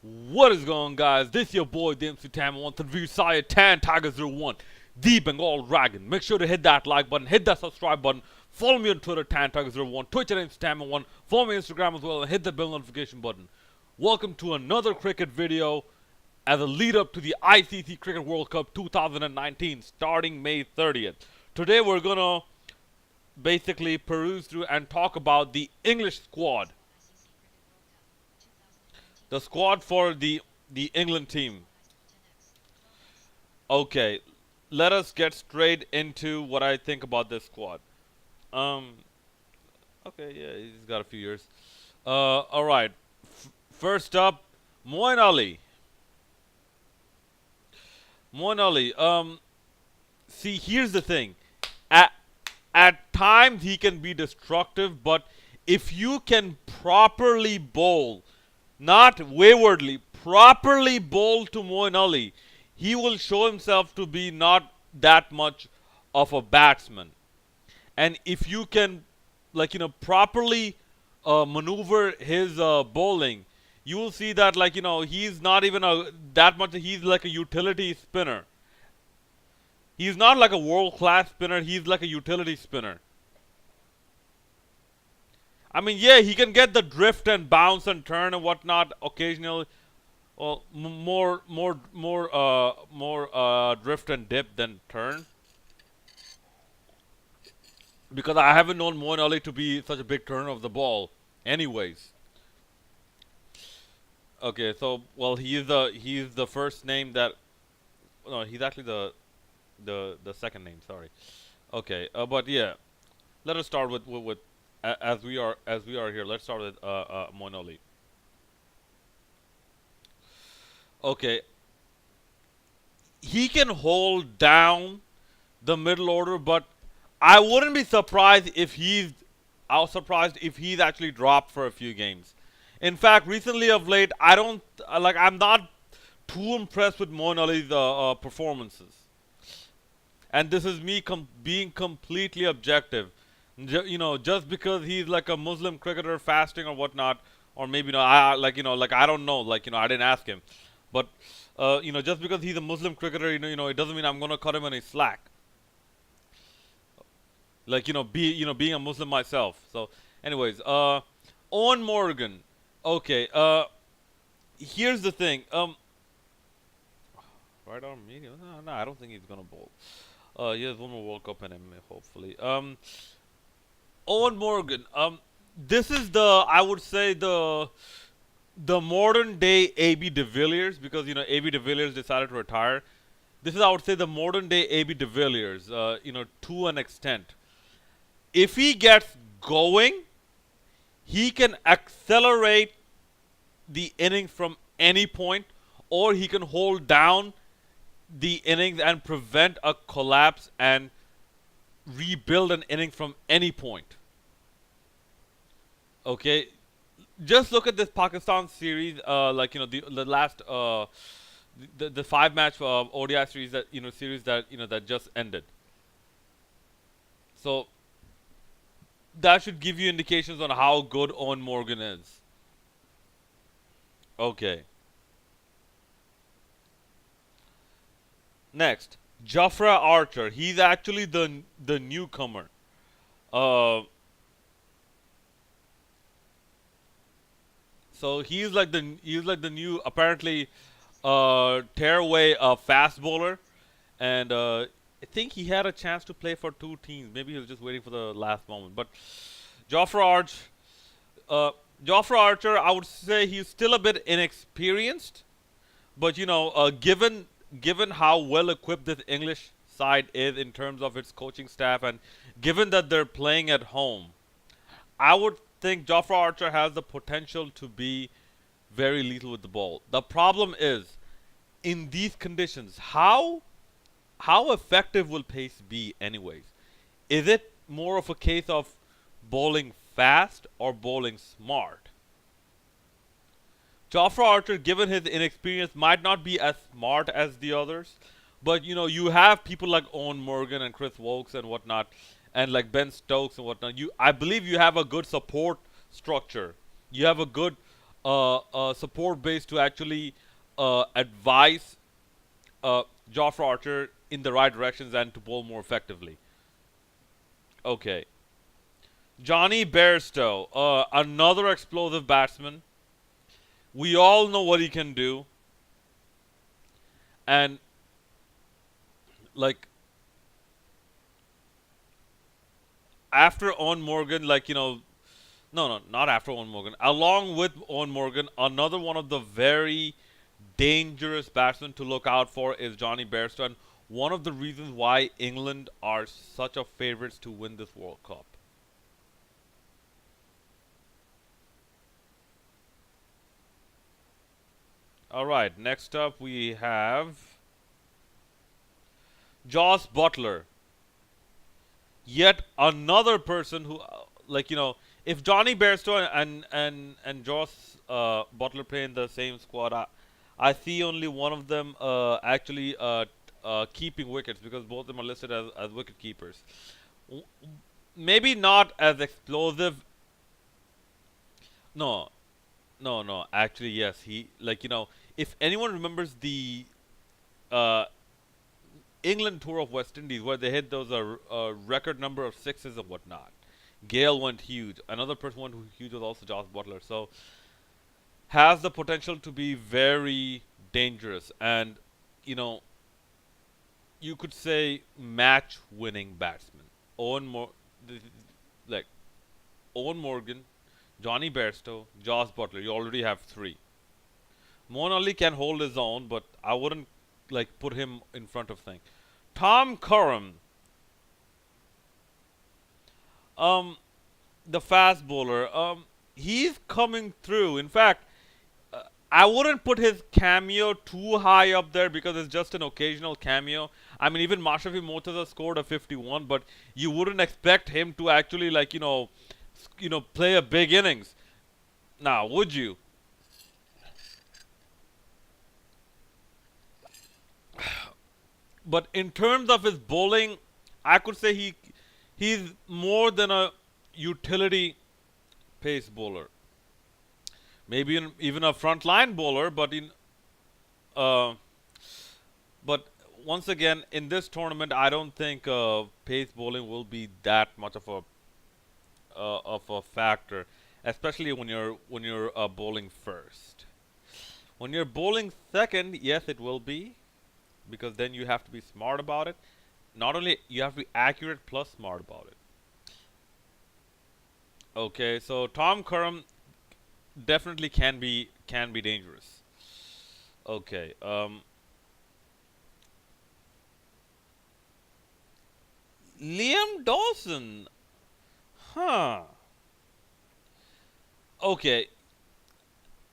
What is going on, guys? This your boy, the MC Tam, wants to review Sire Tan Tiger 01, the Bengal Dragon. Make sure to hit that like button, hit that subscribe button, follow me on Twitter, Tan Tiger 01, Twitch at MC Tam1, follow me on Instagram as well, and hit the bell notification button. Welcome to another cricket video as a lead up to the ICC Cricket World Cup 2019 starting May 30th. Today we're gonna basically peruse through and talk about the English squad. The squad for the England team. Okay, let us get straight into what I think about this squad. Um, okay, yeah, he's got a few years. All right. First up, Moeen Ali. Moeen Ali. See, here's the thing. At at times he can be destructive, but if you can properly bowl, not waywardly, properly bowl to Moeen Ali, he will show himself to be not that much of a batsman. And if you can, properly maneuver his bowling, you will see that, he's not even that much. He's like a utility spinner. He's not like a world class spinner. He's like a utility spinner. I mean, yeah, he can get the drift and bounce and turn and whatnot occasionally. Well, more drift and dip than turn. Because I haven't known Moeen Ali to be such a big turner of the ball. Anyways, okay, so well, he's the first name that no, he's actually the second name. Sorry. Okay, but yeah, let us start with as we are here. Let's start with Moeen Ali. Okay, he can hold down the middle order, but I wouldn't be surprised if he's. I was surprised if he's actually dropped for a few games. In fact, recently of late, I don't like. I'm not too impressed with Moeen Ali's performances, and this is me being completely objective. Just because he's like a Muslim cricketer fasting or whatnot, or maybe not. I don't know. I didn't ask him, but just because he's a Muslim cricketer, it doesn't mean I'm gonna cut him any slack. Being a Muslim myself. So, anyways, Owen Morgan. Okay, here's the thing. Right arm medium. No, I don't think he's gonna bowl. He has one more World Cup in him, hopefully. Owen Morgan. This is I would say the modern day AB de Villiers, because AB de Villiers decided to retire. This is, I would say, the modern day AB de Villiers. To an extent. If he gets going, he can accelerate the innings from any point, or he can hold down the innings and prevent a collapse and rebuild an inning from any point. Okay, just look at this Pakistan series. The last the 5 match ODI series that just ended. So that should give you indications on how good Owen Morgan is. Okay. Next, Jafra Archer. He's actually the newcomer. Uh, so he's like the new, apparently, tearaway fast bowler, and I think he had a chance to play for two teams. Maybe he was just waiting for the last moment. But Jofra Arch, uh, Jofra Archer, I would say he's still a bit inexperienced. But given how well equipped this English side is in terms of its coaching staff, and given that they're playing at home, I would think Jofra Archer has the potential to be very lethal with the ball. The problem is, in these conditions, how effective will pace be anyways? Is it more of a case of bowling fast or bowling smart? Jofra Archer, given his inexperience, might not be as smart as the others, but you have people like Owen Morgan and Chris Wokes and whatnot, and like Ben Stokes and whatnot. I believe you have a good support structure. You have a good support base to actually advise uh, Joffrey Archer in the right directions and to bowl more effectively. Okay. Johnny Bairstow, another explosive batsman. We all know what he can do. And, like, after Owen Morgan, no, not after Owen Morgan. Along with Owen Morgan, another one of the very dangerous batsmen to look out for is Johnny Bairstow. And one of the reasons why England are such a favorites to win this World Cup. All right, next up we have Joss Butler. Yet another person who, if Johnny Bairstow and Joss Butler play in the same squad, I see only one of them actually keeping wickets because both of them are listed as wicket keepers. Maybe not as explosive. No, no. Actually, yes. If anyone remembers the uh, England tour of West Indies where they hit those record number of sixes and whatnot. Gale went huge. Another person went huge was also Josh Butler. So has the potential to be very dangerous and you know you could say match winning batsman. Owen Mor- like Owen Morgan, Johnny Bairstow, Josh Butler. You already have three. Moeen Ali can hold his own, but I wouldn't put him in front of things. Tom Curran, um, the fast bowler, he's coming through. In fact, I wouldn't put his cameo too high up there because it's just an occasional cameo. I mean, even Mashrafi Mortaza scored a 51, but you wouldn't expect him to actually play a big innings. Now, would you? But in terms of his bowling, I could say he's more than a utility pace bowler. Maybe even a frontline bowler, uh, but once again in this tournament, I don't think pace bowling will be that much of a factor, especially when you're bowling first. When you're bowling second, yes, it will be because then you have to be smart about it. Not only you have to be accurate plus smart about it. Okay, so Tom Curran definitely can be dangerous. Okay, Liam Dawson, huh? Okay,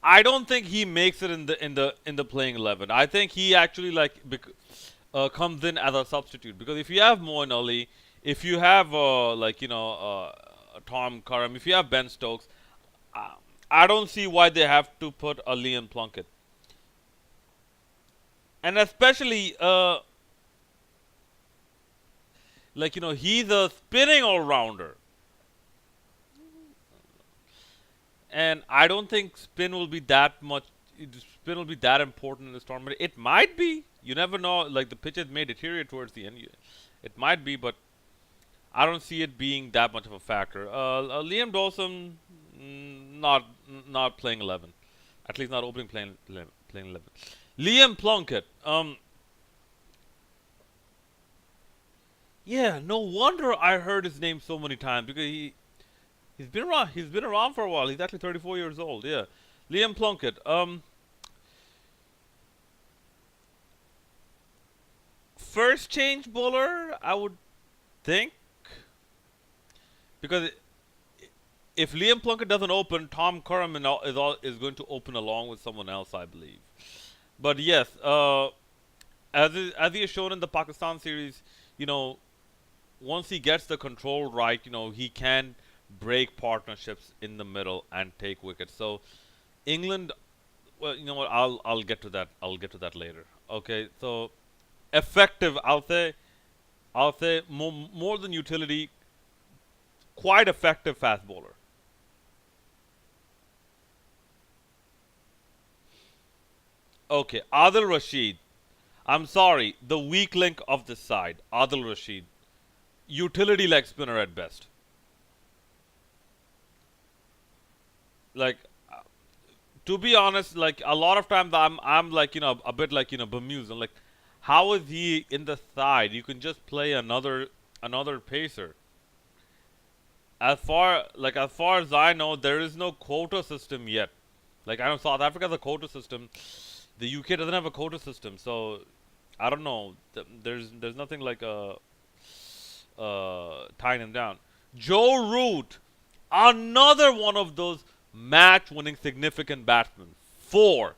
I don't think he makes it in the playing 11. I think he actually comes in as a substitute because if you have Moeen Ali, if you have Tom Curran, if you have Ben Stokes, uh, I don't see why they have to put a Liam Plunkett, and especially he's a spinning all rounder, and I don't think spin will be that much. Spin will be that important in this tournament. It might be. You never know. Like the pitches may deteriorate towards the end. It might be, but I don't see it being that much of a factor. Liam Dawson, not playing 11, at least not opening playing 11. Liam Plunkett. Yeah, no wonder I heard his name so many times because he's been around. He's been around for a while. He's actually 34 years old. Yeah, Liam Plunkett. First change bowler, I would think, because if Liam Plunkett doesn't open, Tom Curran is going to open along with someone else, I believe. But yes, as he has shown in the Pakistan series, you know, once he gets the control right, he can break partnerships in the middle and take wickets. So England, well, you know what? I'll get to that. I'll get to that later. Okay, so effective. I'll say more than utility. Quite effective fast bowler. Okay, Adil Rashid. I'm sorry, the weak link of this side, Adil Rashid. Utility leg spinner at best. Like, to be honest, like a lot of times I'm like a bit like bemused. I'm like, how is he in the side? You can just play another pacer. As far as I know, there is no quota system yet. Like I know South Africa has a quota system. The UK doesn't have a quota system, so I don't know. There's nothing like tying him down. Joe Root, another one of those match-winning significant batsmen. Four.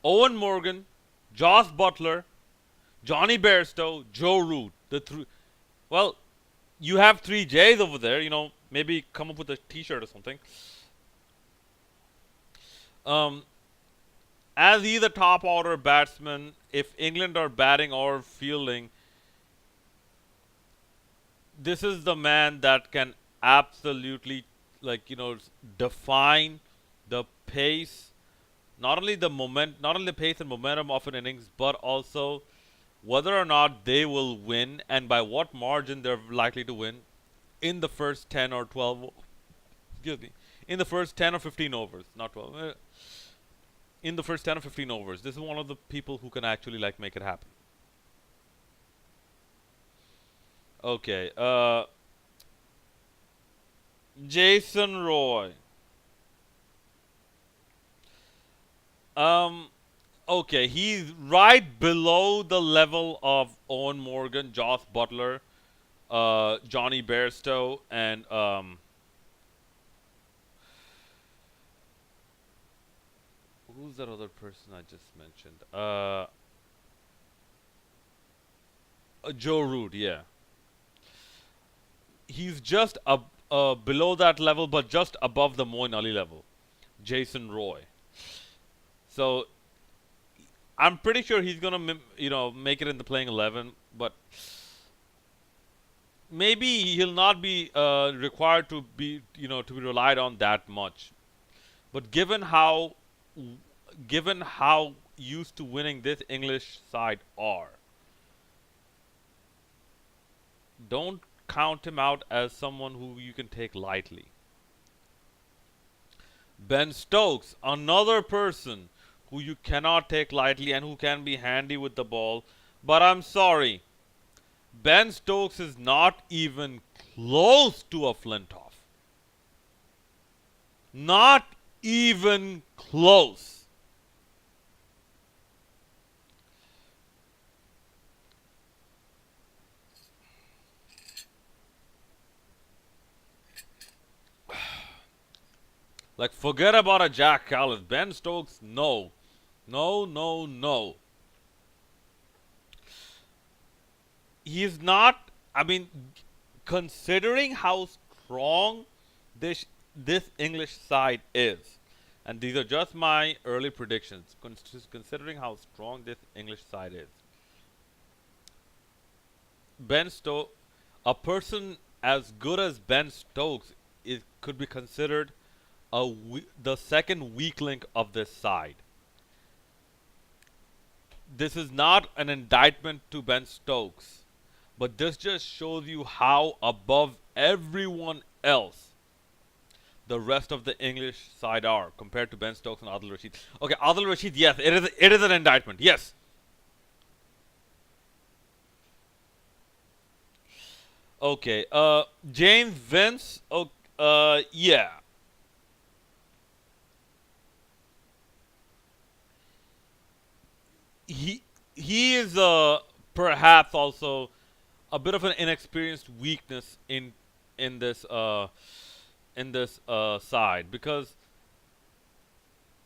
Owen Morgan, Josh Butler, Johnny Bairstow, Joe Root. The three. Well, you have three J's over there. Maybe come up with a T-shirt or something. Um, as he's a top order batsman, if England are batting or fielding, this is the man that can absolutely define the pace, not only the pace and momentum of an innings, but also whether or not they will win and by what margin they're likely to win in the first 10 or 12, excuse me, in the first 10 or 15 overs, not 12, in the first 10 or 15 overs. This is one of the people who can actually make it happen. Okay, Jason Roy. Um, okay, he's right below the level of Owen Morgan, Josh Butler, Johnny Bairstow, and who's that other person I just mentioned? Joe Root. Yeah, he's just below that level, but just above the Moeen Ali level. Jason Roy. So I'm pretty sure he's gonna make it in the playing 11, but maybe he'll not be required to be relied on that much. But given how used to winning this English side are, don't count him out as someone who you can take lightly. Ben Stokes, another person who you cannot take lightly and who can be handy with the ball. But I'm sorry, Ben Stokes is not even close to a Flintoff. Not even close. Like, forget about a Jack Callis. Ben Stokes, no. No, no, no. He's not, I mean, considering how strong this English side is, and these are just my early predictions, considering how strong this English side is, Ben Stokes, a person as good as Ben Stokes could be considered the second weak link of this side. This is not an indictment to Ben Stokes, but this just shows you how above everyone else the rest of the English side are compared to Ben Stokes and Adil Rashid. Okay, Adil Rashid, yes, it is an indictment. Yes. Okay, James Vince. Yeah. He is perhaps also a bit of an inexperienced weakness in this side, because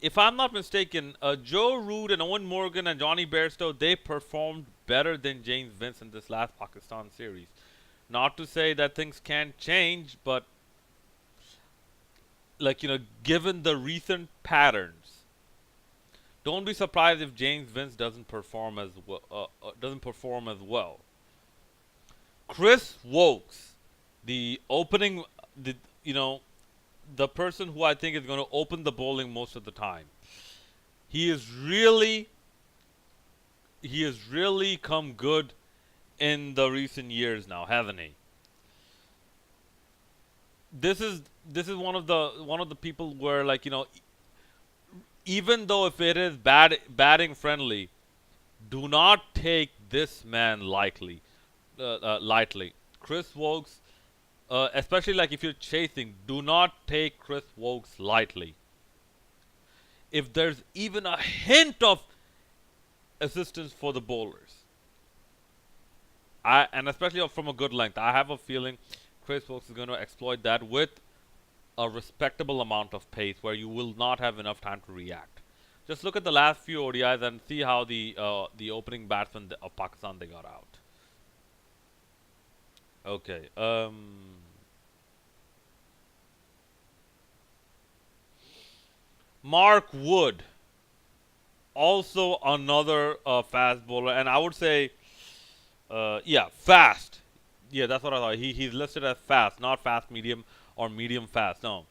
if I'm not mistaken, Joe Root and Owen Morgan and Johnny Bairstow, they performed better than James Vince in this last Pakistan series. Not to say that things can't change, but given the recent patterns, don't be surprised if James Vince doesn't perform as well. Chris Wokes, the opening, the you know, the person who I think is going to open the bowling most of the time. He is really he has really come good in the recent years now, hasn't he? This is one of the people where, like, even though if it is batting friendly, do not take this man lightly. Chris Wokes, especially like if you're chasing, do not take Chris Wokes lightly. If there's even a hint of assistance for the bowlers, and especially from a good length, I have a feeling Chris Wokes is going to exploit that with a respectable amount of pace where you will not have enough time to react. Just look at the last few ODIs and see how the opening batsmen of Pakistan they got out. Okay. Mark Wood, also another fast bowler, and I would say, yeah, fast. Yeah, that's what I thought. He's listed as fast, not fast medium or medium fast. No,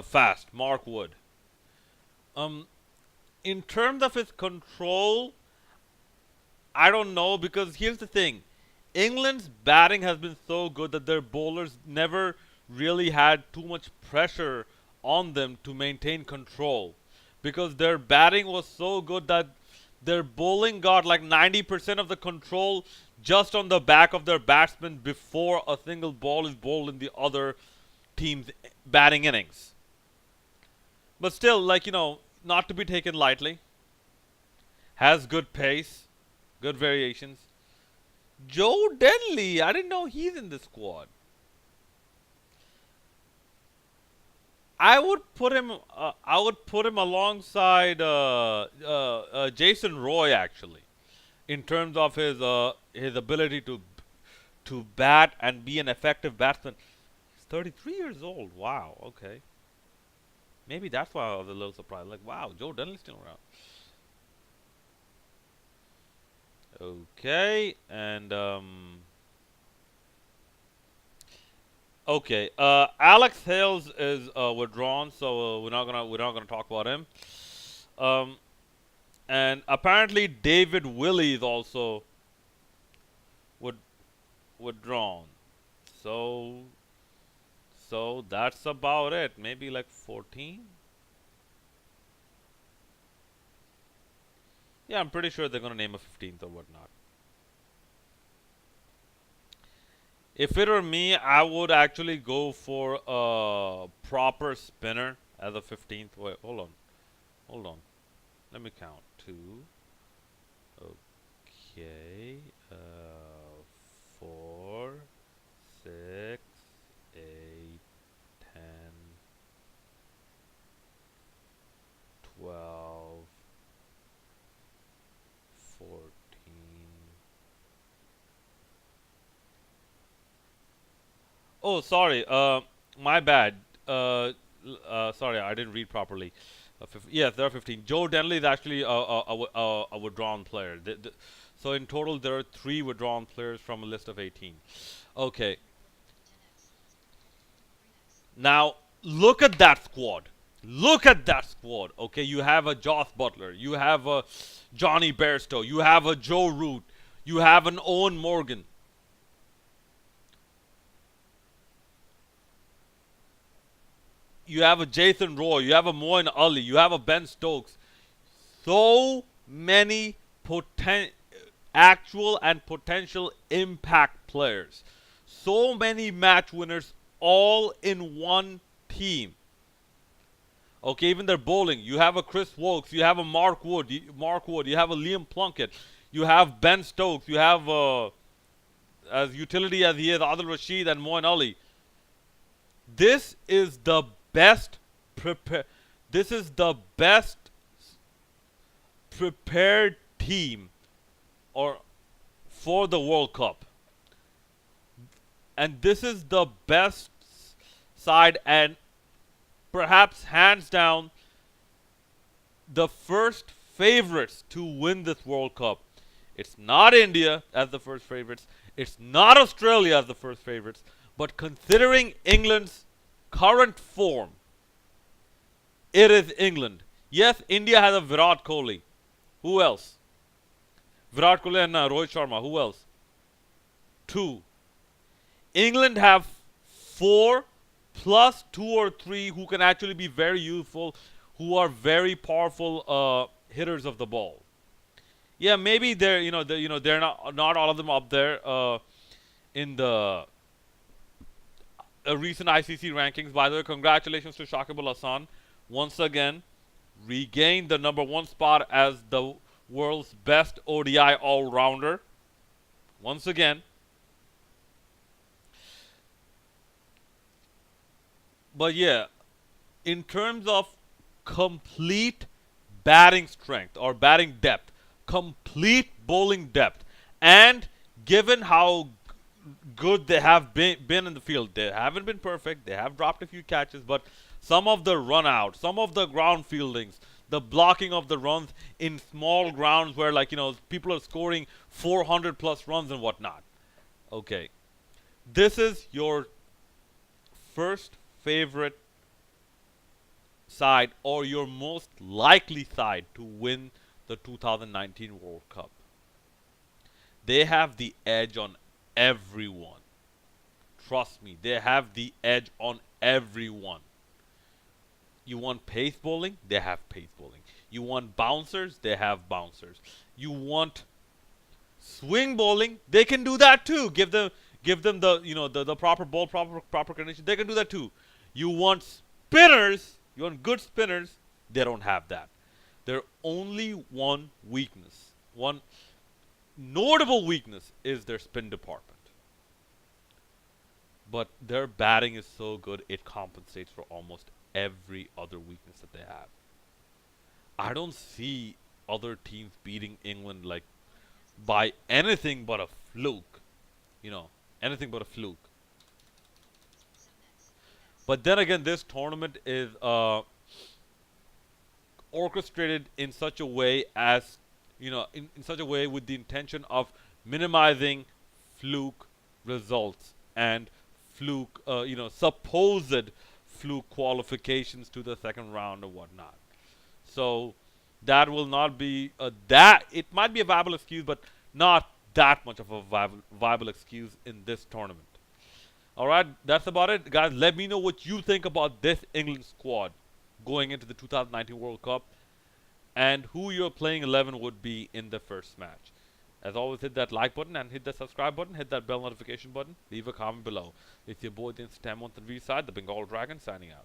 fast. Mark Wood. Um, in terms of his control, I don't know, because here's the thing. England's batting has been so good that their bowlers never really had too much pressure on them to maintain control. Because their batting was so good that their bowling got like 90% of the control just on the back of their batsmen before a single ball is bowled in the other team's batting innings. But still, like, not to be taken lightly. Has good pace, good variations. Joe Denley, I didn't know he's in the squad. I would put him. I would put him alongside Jason Roy, actually, in terms of his ability to bat and be an effective batsman. He's 33 years old. Wow. Okay. Maybe that's why I was a little surprised. Like, wow, Joe Denley's still around. Okay, and okay. Alex Hales is withdrawn, so we're not gonna talk about him. Um, and apparently David Willey is also with, withdrawn. So that's about it. Maybe like 14. Yeah, I'm pretty sure they're gonna name a 15th or whatnot. If it were me, I would actually go for a proper spinner as a 15th. Wait, hold on. Let me count. Two. Okay. 4, 6, 8, 10, 12, 14. Oh, sorry. My bad. Sorry, I didn't read properly. Yes, there are 15. Joe Denley is actually a withdrawn player. So in total, there are 3 withdrawn players from a list of 18. Okay. Now look at that squad. Look at that squad. Okay, you have a Joss Butler. You have a Johnny Bairstow. You have a Joe Root. You have an Owen Morgan. You have a Jason Roy, you have a Moin Ali, you have a Ben Stokes. So many actual and potential impact players. So many match winners all in one team. Okay, even their bowling. You have a Chris Wokes, you have a Mark Wood, you have a Liam Plunkett, you have Ben Stokes, you have as utility as he is Adil Rashid and Moin Ali. This is the best prepare. This is the best prepared team or for the World Cup, and this is the best side, and perhaps hands down the first favorites to win this World Cup. It's not India as the first favorites. It's not Australia as the first favorites. But considering England's current form, it is England. Yes, India has a Virat Kohli. Who else? Virat Kohli and Rohit Sharma. Who else? Two. England have four plus two or three who can actually be very useful, who are very powerful hitters of the ball. Yeah, maybe they're they're not all of them up there in the recent ICC rankings. By the way, congratulations to Shakib Al Hasan once again regained the number one spot as the world's best ODI all rounder. Once again, but yeah, in terms of complete batting strength or batting depth, complete bowling depth, and given how good they have been in the field, they haven't been perfect. They have dropped a few catches, but some of the run out, some of the ground fieldings, the blocking of the runs in small grounds where people are scoring 400 plus runs and whatnot. Okay, this is your first favorite side or your most likely side to win the 2019 World Cup. They have the edge on everyone. Trust me, they have the edge on everyone. You want pace bowling? They have pace bowling. You want bouncers? They have bouncers. You want swing bowling? They can do that too. Give them the the proper ball, proper condition. They can do that too. You want spinners? You want good spinners? They don't have that. Their only one weakness, one notable weakness, is their spin department. But their batting is so good it compensates for almost every other weakness that they have. I don't see other teams beating England like by anything but a fluke. You know, anything but a fluke. But then again, this tournament is orchestrated in such a way as in such a way with the intention of minimizing fluke results and fluke supposed fluke qualifications to the second round or whatnot. So that will not be that it might be a viable excuse, but not that much of a viable excuse in this tournament. All right, that's about it, guys. Let me know what you think about this England squad going into the 2019 World Cup and who your playing 11 would be in the first match. As always, hit that like button and hit that subscribe button. Hit that bell notification button. Leave a comment below. It's your boy, the Instant 10 month review side, the Bengal Dragon, signing out.